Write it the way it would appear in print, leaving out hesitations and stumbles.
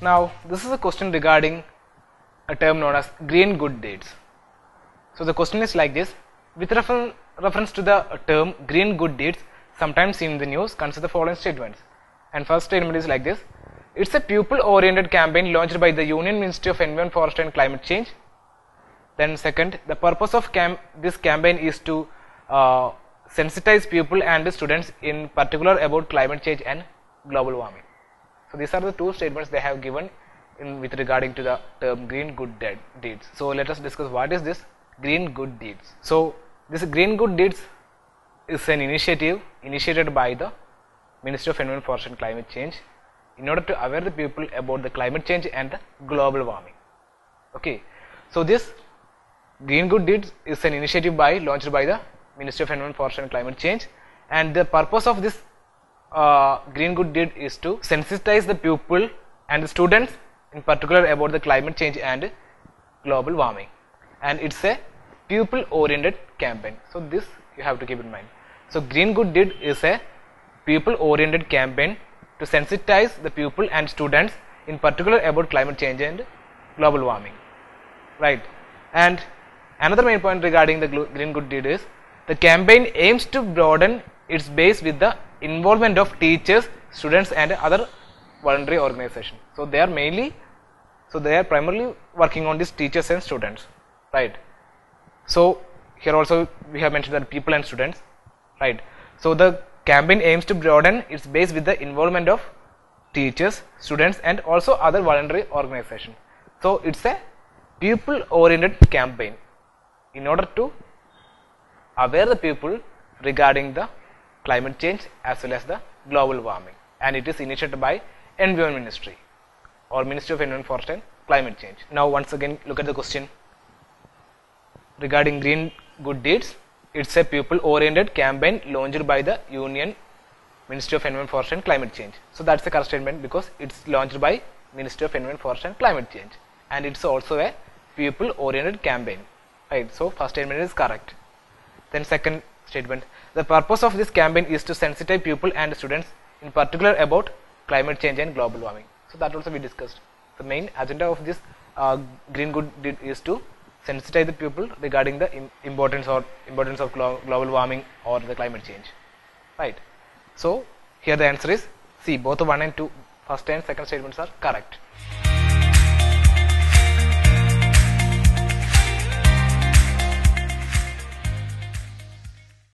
Now this is a question regarding a term known as green good deeds. So the question is like this: with reference to the term green good deeds sometimes seen in the news, consider the following statements. And first statement is like this: it's a pupil oriented campaign launched by the Union Ministry of Environment, Forest and Climate Change. Then second, the purpose of this campaign is to sensitize people and students in particular about climate change and global warming. So these are the two statements they have given with regarding to the term green good deeds. So let us discuss what is this green good deeds. So this green good deeds is an initiative initiated by the Ministry of Environment, Forest and Climate Change in order to aware the people about the climate change and the global warming. Okay, so this green good deeds is an initiative launched by the Ministry of Environment, Forest and Climate Change, and the purpose of this green good deed is to sensitize the people and the students in particular about the climate change and global warming, and it's a pupil oriented campaign. So this you have to keep in mind. So green good deed is a pupil oriented campaign to sensitize the people and students in particular about climate change and global warming, right? And another main point regarding the green good deed is the campaign aims to broaden its base with the involvement of teachers, students and other voluntary organizations. So they are primarily working on these teachers and students, right? So here also we have mentioned that people and students, right? So the campaign aims to broaden its base with the involvement of teachers, students and also other voluntary organizations. So it's a pupil oriented campaign in order to aware the people regarding the climate change as well as the global warming, and it is initiated by Environment Ministry or Ministry of Environment, Forest and Climate Change. Now once again look at the question regarding green good deeds. It's a pupil oriented campaign launched by the Union Ministry of Environment, Forest and Climate Change. So that's the correct statement because it's launched by Ministry of Environment, Forest and Climate Change, and it's also a pupil oriented campaign, right? So first statement is correct. Then second statement, the purpose of this campaign is to sensitize people and students in particular about climate change and global warming. So that also we discussed. The main agenda of this green good deed is to sensitize the people regarding the importance of global warming or the climate change, right? So here the answer is C. Both 1 and 2, first and second statements are correct.